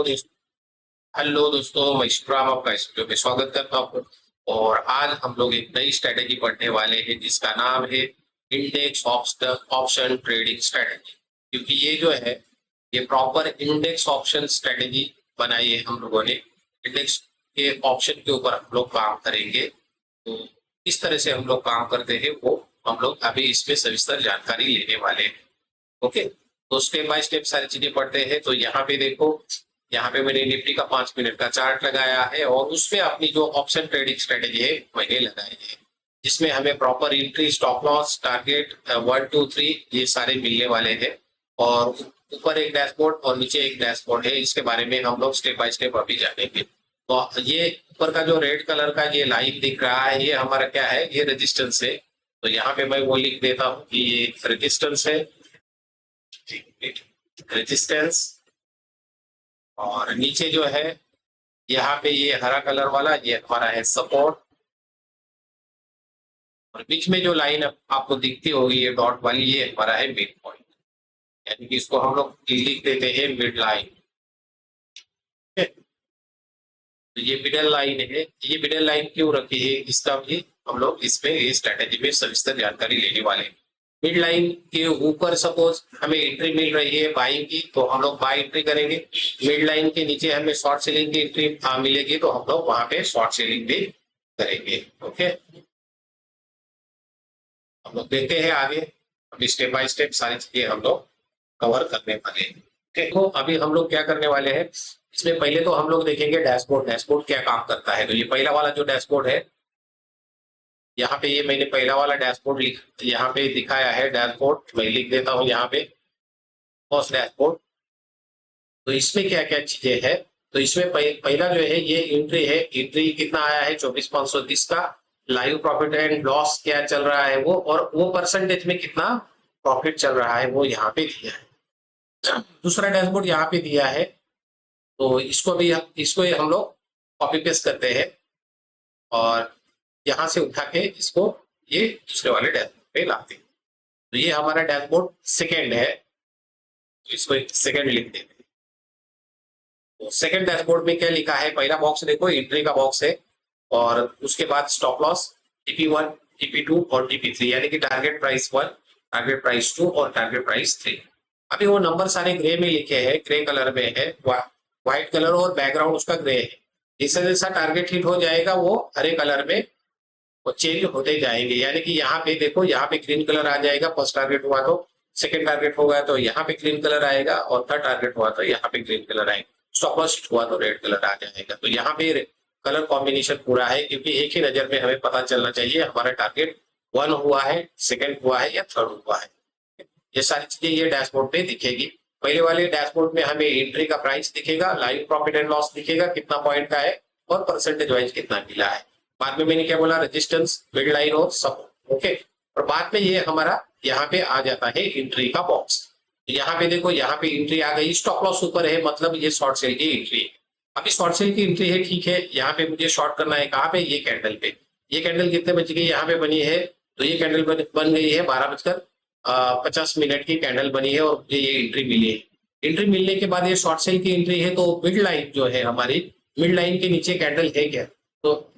Hello दोस्तों, मैं शिवराम आपका इस वीडियो में स्वागत करता हूँ। और आज हम लोग एक नई स्ट्रेटेजी पढ़ने वाले हैं जिसका नाम है इंडेक्स ऑप्शन ट्रेडिंग स्ट्रेटेजी। क्योंकि ये जो है ये प्रॉपर इंडेक्स ऑप्शन स्ट्रेटेजी बनाई है हम लोगों ने। इंडेक्स के ऑप्शन के ऊपर हम लोग काम करेंगे। तो किस तरह से हम लोग काम करते हैं वो हम लोग अभी इसमें सविस्तर जानकारी लेने वाले हैं। ओके, तो स्टेप बाय स्टेप सारी चीजें पढ़ते हैं। तो यहाँ पे देखो, यहाँ पे मैंने निफ्टी का 5 मिनट का चार्ट लगाया है और उसमें अपनी जो ऑप्शन ट्रेडिंग स्ट्रेटेजी है मैंने लगाई है, जिसमें हमें proper entry, stop loss, target 1 2 3 ये सारे मिलने वाले हैं। और ऊपर एक डैशबोर्ड और नीचे एक डैशबोर्ड है, इसके बारे में हम लोग स्टेप बाय स्टेप अभी जानेंगे। तो ये ऊपर का जो रेड कलर का ये लाइन दिख रहा है ये हमारा क्या है, ये रेजिस्टेंस है। तो यहाँ पे मैं वो लिख देता हूँ कि ये रेजिस्टेंस है, रेजिस्टेंस। और नीचे जो है यहाँ पे ये हरा कलर वाला ये हमारा है सपोर्ट। और बीच में जो लाइन आपको दिखती होगी ये डॉट वाली ये हमारा है मिड पॉइंट, यानी कि इसको हम लोग लिख देते हैं मिड लाइन। तो ये मिडल लाइन है। ये मिडल लाइन क्यों रखी है इसका भी हम लोग इसमें इस स्ट्रेटेजी में सविस्तर जानकारी लेने वाले हैं। मिड लाइन के ऊपर सपोज हमें एंट्री मिल रही है बाइंग की, तो हम लोग बाय एंट्री करेंगे। मिड लाइन के नीचे हमें शॉर्ट सेलिंग की एंट्री मिलेगी, तो हम लोग वहां पे शॉर्ट सेलिंग भी करेंगे। ओके, हम लोग देखते हैं आगे। अभी स्टेप बाय स्टेप सारी चीजें हम लोग कवर करने वाले हैं। तो अभी हम लोग क्या करने वाले हैं, इसमें पहले तो हम लोग देखेंगे डैशबोर्ड। डैशबोर्ड क्या काम करता है। तो ये पहला वाला जो डैशबोर्ड है, यहाँ पे ये मैंने पहला वाला डैशबोर्ड यहाँ पे दिखाया है। डैशबोर्ड मैं लिख देता हूँ यहाँ पे फर्स्ट डैशबोर्ड। तो इसमें क्या क्या चीजें है, तो इसमें पहला जो है ये एंट्री है। एंट्री कितना आया है 24,530 का। लाइव प्रॉफिट एंड लॉस क्या चल रहा है वो, और वो परसेंटेज में कितना प्रॉफिट चल रहा है वो यहाँ पे दिया है। दूसरा डैशबोर्ड यहाँ पे दिया है, तो इसको हम लोग कॉपी पेस्ट करते हैं और यहां से उठा के इसको ये दूसरे वाले डैशबोर्ड पे लाते हैं। तो ये हमारा डैशबोर्ड सेकेंड है, तो इसको सेकेंड लिख देते हैं। तो सेकेंड डैशबोर्ड में क्या लिखा है, पहला बॉक्स देखो एंट्री का बॉक्स है, और उसके बाद स्टॉप लॉस TP1, TP2 और TP3, यानी कि टारगेट प्राइस 1, टारगेट प्राइस 2 और टारगेट प्राइस 3। अभी वो नंबर सारे ग्रे में लिखे हैं, ग्रे कलर में है, व्हाइट कलर और बैकग्राउंड उसका ग्रे है। जैसा जैसा टारगेट हिट हो जाएगा वो हरे कलर में वो चेंज होते जाएंगे। यानी कि यहाँ पे देखो, यहाँ पे ग्रीन कलर आ जाएगा, फर्स्ट टारगेट हुआ तो, सेकंड टारगेट होगा तो यहाँ पे ग्रीन कलर आएगा, और थर्ड टारगेट हुआ तो यहाँ पे ग्रीन कलर आएगा, स्टॉप लॉस हुआ तो रेड कलर आ जाएगा। तो यहाँ पे कलर कॉम्बिनेशन पूरा है, क्योंकि एक ही नजर में हमें पता चलना चाहिए हमारा टारगेट 1 हुआ है, सेकंड हुआ है या थर्ड हुआ है। ये सारी चीजें ये डैशबोर्ड पे दिखेगी। पहले वाले डैशबोर्ड में हमें एंट्री का प्राइस दिखेगा, लाइव प्रॉफिट एंड लॉस दिखेगा कितना पॉइंट का है, और परसेंटेज वाइज कितना मिला है। बाद में मैंने क्या बोला, रेजिस्टेंस, मिड लाइन और सपोर्ट। ओके, और बाद में ये हमारा यहाँ पे आ जाता है एंट्री का बॉक्स। यहाँ पे देखो, यहाँ पे एंट्री आ गई, स्टॉप लॉस ऊपर है, मतलब ये शॉर्ट सेल की एंट्री है। अभी शॉर्ट सेल की एंट्री है, ठीक है। यहाँ पे मुझे शॉर्ट करना है कहाँ पे, ये कैंडल पे। ये कैंडल कितने बज गई यहाँ पे बनी है, तो ये कैंडल बन गई है 12:50 की कैंडल बनी है, और मुझे ये एंट्री मिली है। एंट्री मिलने के बाद ये शॉर्ट सेल की एंट्री है, तो मिड लाइन जो है हमारी, मिड लाइन के नीचे कैंडल है क्या, तो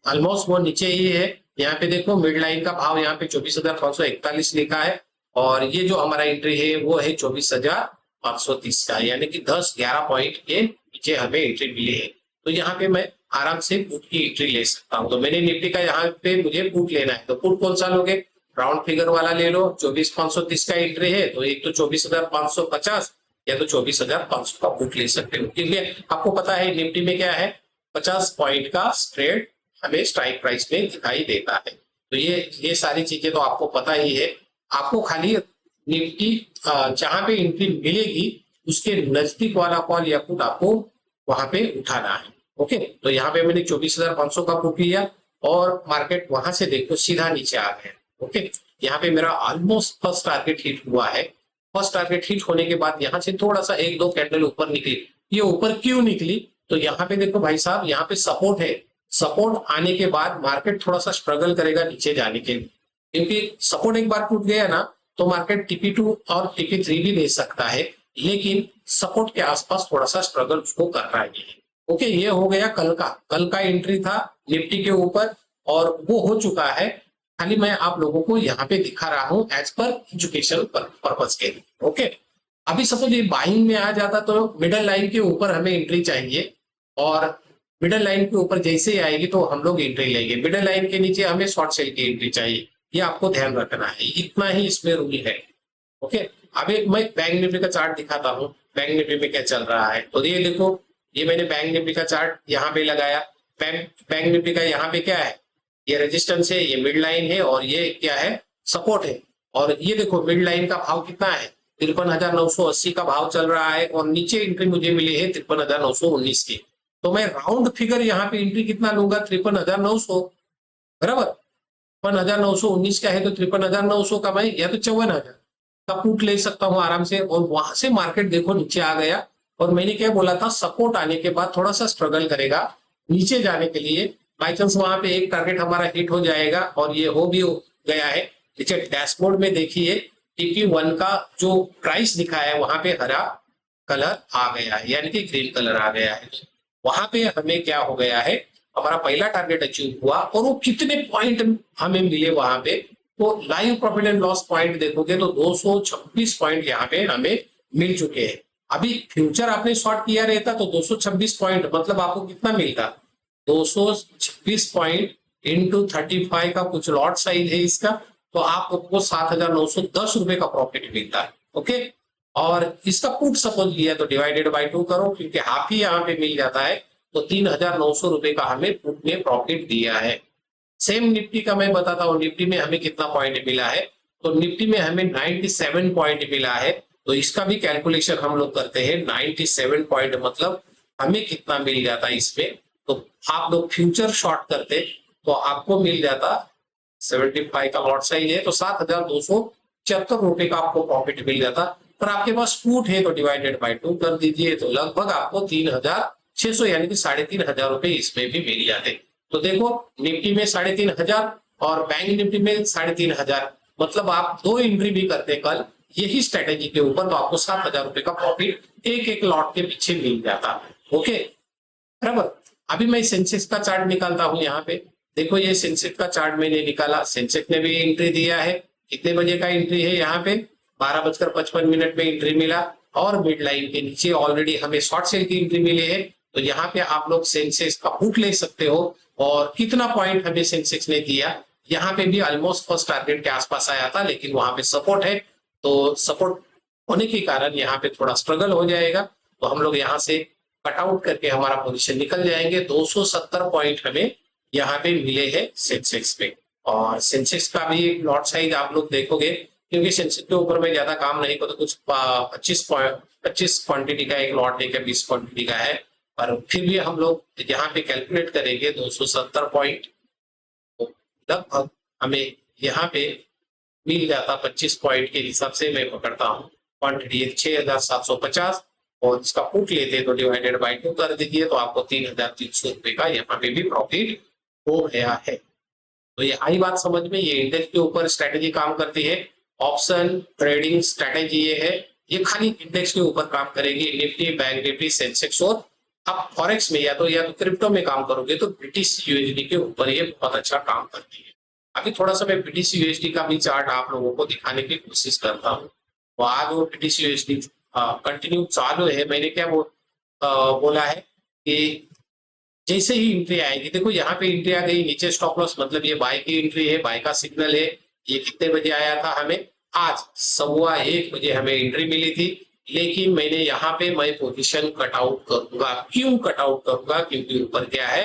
ऑलमोस्ट वो नीचे ही है। यहाँ पे देखो मिड लाइन का भाव यहाँ पे 24,541 लिखा है, और ये जो हमारा एंट्री है वो है 24,530 का, यानी कि 10-11 पॉइंट के नीचे हमें एंट्री मिली है। तो यहाँ पे मैं आराम से पुट की एंट्री ले सकता हूँ। तो मैंने निफ्टी का यहाँ पे मुझे पुट लेना है, तो पुट कौन सा लोगे, राउंड फिगर वाला ले लो। 24,530 का एंट्री है, तो एक तो 24,550 या तो 24,500 का पुट ले सकते हो, क्योंकि आपको पता है निफ्टी में क्या है, 50 पॉइंट का स्ट्रेट हमें स्ट्राइक प्राइस में दिखाई देता है। तो ये सारी चीजें तो आपको पता ही है। आपको खाली निफ्टी जहां पे एंट्री मिलेगी उसके नजदीक वाला कॉल या पुट आपको वहां पे उठाना है। ओके, तो यहाँ पे मैंने 24,500 का पुट लिया, और मार्केट वहां से देखो सीधा नीचे आ गया। ओके, यहाँ पे मेरा ऑलमोस्ट फर्स्ट टारगेट हिट हुआ है। फर्स्ट टारगेट हिट होने के बाद यहाँ से थोड़ा सा 1-2 कैंडल ऊपर निकली। ये ऊपर क्यों निकली, तो यहाँ पे देखो भाई साहब, यहाँ पे सपोर्ट है। सपोर्ट आने के बाद मार्केट थोड़ा सा स्ट्रगल करेगा नीचे जाने के लिए, क्योंकि सपोर्ट एक बार टूट गया ना तो मार्केट TP2 और TP3 भी ले सकता है। लेकिन सपोर्ट के आसपास थोड़ा सा स्ट्रगल उसको करना है। ओके, ये हो गया कल का एंट्री था निफ्टी के ऊपर और वो हो चुका है। खाली मैं आप लोगों को यहाँ पे दिखा रहा हूँ एज पर एजुकेशन पर्पज के लिए। ओके, अभी सपोज ये बाइंग में आ जाता तो मिडल लाइन के ऊपर हमें एंट्री चाहिए और मिडल लाइन के ऊपर जैसे ही आएगी तो हम लोग एंट्री लेंगे। मिडल लाइन के नीचे हमें शॉर्ट सेल की एंट्री चाहिए, ये आपको ध्यान रखना है, इतना ही इसमें रूल है। ओके, अभी मैं बैंक निफ्टी का चार्ट दिखाता हूँ, बैंक निफ्टी में क्या चल रहा है। तो ये देखो, ये मैंने बैंक निफ्टी का चार्ट यहाँ पे लगाया। बैंक निफ्टी का यहाँ पे क्या है, ये रेजिस्टेंस है, ये मिड लाइन है और ये क्या है, सपोर्ट है। और ये देखो मिड लाइन का भाव कितना है, 53,980 का भाव चल रहा है और नीचे एंट्री मुझे मिली है 53,919 की। तो मैं राउंड फिगर यहाँ पे एंट्री कितना लूंगा, 53,900, बराबर। 53,919 का है तो 53,900 का मैं या तो 54,000 का पुट ले सकता हूँ आराम से। और वहां से मार्केट देखो नीचे आ गया और मैंने क्या बोला था, सपोर्ट आने के बाद थोड़ा सा स्ट्रगल करेगा नीचे जाने के लिए। बाई चांस वहां पे एक टारगेट हमारा हिट हो जाएगा और ये हो भी गया है। नीचे डैशबोर्ड में देखिए TP1 का जो प्राइस दिखा है वहां पे हरा कलर आ गया है, यानी कि ग्रीन कलर आ गया है। वहां पे हमें क्या हो गया है, हमारा पहला टारगेट अचीव हुआ और वो कितने पॉइंट हमें मिले वहां पे, तो live profit and loss point देखोगे तो 226 पॉइंट यहाँ पे हमें मिल चुके हैं। अभी फ्यूचर आपने शॉर्ट किया रहता तो 226 पॉइंट मतलब आपको कितना मिलता, 226 पॉइंट इंटू 35 का कुछ लॉट साइज है इसका, तो आपको 7,910 रुपए का प्रॉफिट मिलता है। ओके, और इसका पुट सपोज लिया तो डिवाइडेड बाय 2 करो, क्योंकि हाफ ही यहाँ पे मिल जाता है। तो 3,900 रुपए का हमें पुट में प्रॉफिट दिया है। सेम निफ्टी का मैं बताता हूँ, निफ्टी में हमें कितना पॉइंट मिला है। तो निफ्टी में हमें 97 पॉइंट मिला है। तो इसका भी कैलकुलेशन हम लोग करते हैं, 97 पॉइंट मतलब हमें कितना मिल जाता है इसमें। तो आप लोग फ्यूचर शॉर्ट करते तो आपको मिल जाता 75 का लॉट साइज है तो 7,276 रुपए का आपको प्रॉफिट मिल जाता। पर आपके पास पुट है तो डिवाइडेड बाय 2 कर दीजिए, तो लगभग आपको 3,600 यानी कि 3,500 रुपए इसमें भी मिल जाते। तो देखो निफ्टी में 3,500 और बैंक निफ्टी में 3,500, मतलब आप 2 एंट्री भी करते कल यही स्ट्रेटेजी के ऊपर तो आपको 7,000 रुपए का प्रॉफिट एक लॉट के पीछे मिल जाता। ओके, बराबर। अभी मैं सेंसेक्स का चार्ट निकालता हूं यहाँ पे। देखो ये सेंसेक्स का चार्ट मैंने निकाला, सेंसेक्स ने भी एंट्री दिया है। कितने बजे का एंट्री है यहाँ पे, 12:55 में एंट्री मिला और मिड लाइन के नीचे ऑलरेडी हमें शॉर्ट सेल की एंट्री मिली है। तो यहाँ पे आप लोग सेंसेक्स का पुट ले सकते हो और कितना पॉइंट हमें सेंसेक्स ने दिया, यहाँ पे भी ऑलमोस्ट फर्स्ट टारगेट के आसपास आया था, लेकिन वहां पे सपोर्ट है तो सपोर्ट होने के कारण यहाँ पे थोड़ा स्ट्रगल हो जाएगा। तो हम लोग यहाँ से कट आउट करके हमारा पोजीशन निकल जाएंगे। 270 पॉइंट हमें यहाँ पे मिले हैं सेंसेक्स पे। और सेंसेक्स का भी लॉट साइज आप लोग देखोगे, क्योंकि सेंसेक्स के ऊपर में ज्यादा काम नहीं करता, कुछ 25 क्वांटिटी का एक लॉट है क्या 20 क्वांटिटी का है, पर फिर भी हम लोग यहाँ पे कैलकुलेट करेंगे 270 पॉइंट, तो लगभग हमें यहाँ पे मिल जाता 25 पॉइंट के हिसाब से मैं पकड़ता हूँ क्वांटिटी 6,750 और इसका पुट लेते तो डिवाइडेड बाय 2 कर दीजिए तो आपको 3,300 रुपए का यहाँ पे भी प्रॉफिट हो गया है। तो ये आई बात समझ में, ये इंडेक्स के ऊपर स्ट्रेटेजी काम करती है। ऑप्शन ट्रेडिंग स्ट्रेटेजी ये है, ये खाली इंडेक्स के ऊपर काम करेगी, निफ्टी, बैंक निफ्टी, सेंसेक्स। और आप फॉरेक्स में या तो क्रिप्टो में काम करोगे तो ब्रिटिश यूएसडी के ऊपर ये बहुत अच्छा काम करती है। अभी थोड़ा सा मैं ब्रिटिश यूएसडी का भी चार्ट आप लोगों को दिखाने की कोशिश करता हूँ। तो आज वो ब्रिटिश यूएसडी कंटिन्यू चालू है। मैंने क्या बोला है कि जैसे ही एंट्री आएगी, देखो यहाँ पे एंट्री आ गई, नीचे स्टॉप लॉस मतलब ये बाय की एंट्री है, बाय का सिग्नल है। ये कितने बजे आया था, हमें आज 1:15 बजे हमें एंट्री मिली थी, लेकिन मैंने यहाँ पे मैं पोजीशन कट आउट करूंगा। क्यों कट आउट करूंगा, क्योंकि ऊपर क्या है,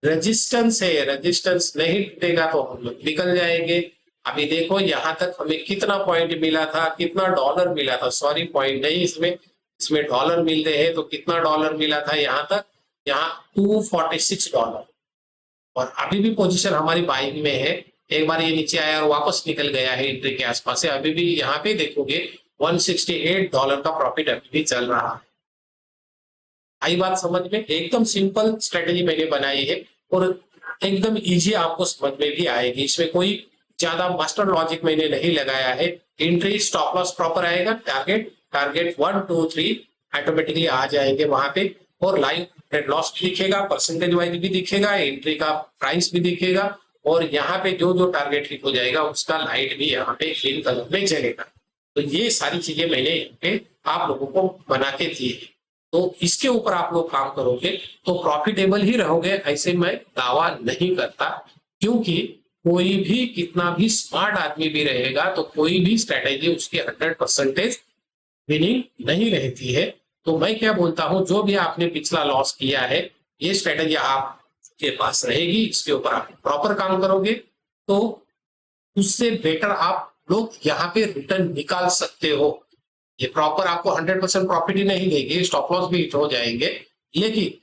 रेजिस्टेंस है, रेजिस्टेंस नहीं टूटेगा तो हम लोग निकल जाएंगे। अभी देखो यहाँ तक हमें कितना पॉइंट मिला था, कितना डॉलर मिला था, सॉरी पॉइंट नहीं, इसमें डॉलर मिल रहे हैं। तो कितना डॉलर मिला था यहाँ तक, यहाँ $246 और अभी भी पोजीशन हमारी बाइंग में है। एक बार ये नीचे आया और वापस निकल गया है एंट्री के आसपास से। अभी भी यहाँ पे देखोगे $168 का प्रॉफिट अभी भी चल रहा है। आई बात समझ में, एकदम सिंपल स्ट्रेटेजी मैंने बनाई है और एकदम इजी आपको समझ में भी आएगी। इसमें कोई ज्यादा मास्टर लॉजिक मैंने नहीं लगाया है। एंट्री स्टॉप लॉस प्रॉपर आएगा, टारगेट टारगेट 1 2 3 ऑटोमेटिकली आ जाएंगे वहां पे, और लाइव नेट लॉस भी दिखेगा, परसेंटेज वाइज भी दिखेगा, एंट्री का प्राइस भी दिखेगा, और यहाँ पे जो जो टारगेट हिट हो जाएगा उसका लाइट भी यहाँ पे ग्रीन कलर में चलेगा। तो ये सारी चीजें मैंने यहाँ पे आप लोगों को बना के दी है, तो इसके ऊपर आप लोग काम करोगे तो प्रॉफिटेबल ही रहोगे, ऐसे मैं दावा नहीं करता, क्योंकि कोई भी कितना भी स्मार्ट आदमी भी रहेगा तो कोई भी स्ट्रेटेजी उसकी 100% विनिंग नहीं रहती है। तो मैं क्या बोलता हूं, जो भी आपने पिछला लॉस किया है ये स्ट्रेटेजी आपके पास रहेगी, इसके ऊपर आप प्रॉपर काम करोगे तो उससे बेटर आप लोग यहाँ पे रिटर्न निकाल सकते हो। ये प्रॉपर आपको 100% प्रॉफिट ही नहीं देगी, स्टॉप लॉस भी हिट हो जाएंगे, लेकिन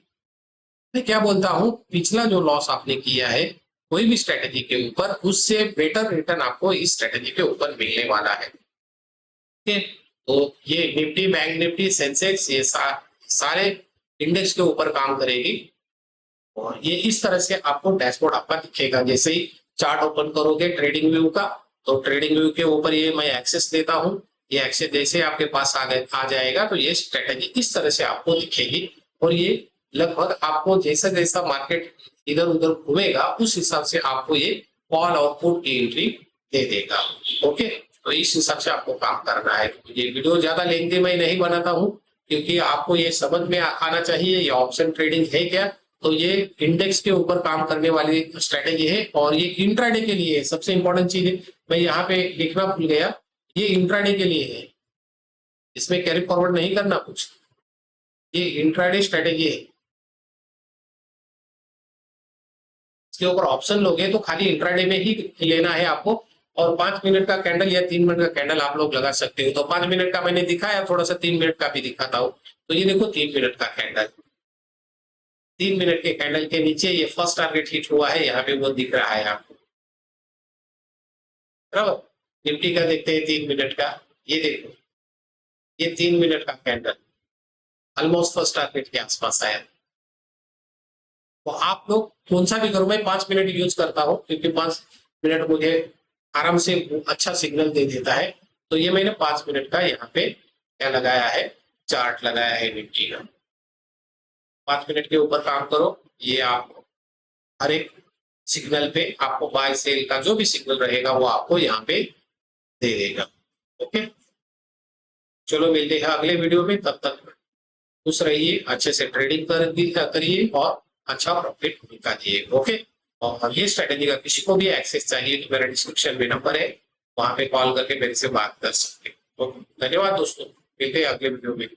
मैं क्या बोलता हूं, पिछला जो लॉस आपने किया है कोई भी स्ट्रेटेजी के ऊपर, उससे बेटर रिटर्न आपको इस स्ट्रेटेजी के ऊपर मिलने वाला है। ठीक है, तो ये निफ्टी, बैंक निफ्टी, सेंसेक्स, ये सारे इंडेक्स के ऊपर काम करेगी, और ये इस तरह से आपको डैशबोर्ड आपका दिखेगा। जैसे ही चार्ट ओपन करोगे ट्रेडिंग व्यू का, तो ट्रेडिंग व्यू के ऊपर ये मैं एक्सेस देता हूं, ये एक्सेस जैसे आपके पास आ जाएगा तो ये स्ट्रेटेजी इस तरह से आपको दिखेगी, और ये लगभग आपको जैसा जैसा मार्केट इधर उधर घूमेगा उस हिसाब से आपको ये कॉल और पुट की एंट्री दे देगा। ओके, तो इस हिसाब से आपको काम करना है। ये वीडियो ज्यादा लेंथी मैं नहीं बनाता हूँ, क्योंकि आपको ये समझ में आना चाहिए ये ऑप्शन ट्रेडिंग है क्या। तो ये इंडेक्स के ऊपर काम करने वाली स्ट्रेटेजी है, और ये इंट्राडे के लिए है। सबसे इंपॉर्टेंट चीज है, मैं यहाँ पे लिखना भूल गया, ये इंट्राडे के लिए है, इसमें कैरी फॉरवर्ड नहीं करना कुछ, ये इंट्राडे स्ट्रेटेजी है। इसके ऊपर ऑप्शन लोगे तो खाली इंट्राडे में ही लेना है आपको, और 5 मिनट का कैंडल या 3 मिनट का कैंडल आप लोग लगा सकते हो। तो 5 मिनट का मैंने दिखाया, थोड़ा सा 3 मिनट का भी दिखाता हूँ। तो ये देखो 3 मिनट का कैंडल, 3 मिनट के कैंडल के नीचे ये फर्स्ट टारगेट हिट हुआ है, यहाँ पे वो दिख रहा है आपको, बराबर। निफ्टी का देखते हैं 3 मिनट का, ये देखो ये 3 मिनट का कैंडल ऑलमोस्ट फर्स्ट टारगेट के आसपास आया। तो आप लोग कौन सा भी करो, मैं 5 मिनट यूज करता हूँ क्योंकि 5 मिनट मुझे आराम से अच्छा सिग्नल दे देता है। तो ये मैंने 5 मिनट का यहाँ पे क्या लगाया है, चार्ट लगाया है निफ्टी का। 5 मिनट के ऊपर काम करो, ये आप हर एक सिग्नल पे आपको बाय सेल का जो भी सिग्नल रहेगा वो आपको यहाँ पे दे देगा। ओके, चलो मिलते हैं अगले वीडियो में, तब तक खुश रहिए, अच्छे से ट्रेडिंग करिए और अच्छा प्रॉफिट निकालिए। ओके, और ये स्ट्रेटेजी का किसी को भी एक्सेस चाहिए तो मेरा डिस्क्रिप्शन में नंबर है, वहां पे कॉल करके मेरे से बात कर सकते हैं। तो धन्यवाद दोस्तों, मिलते हैं अगले वीडियो में।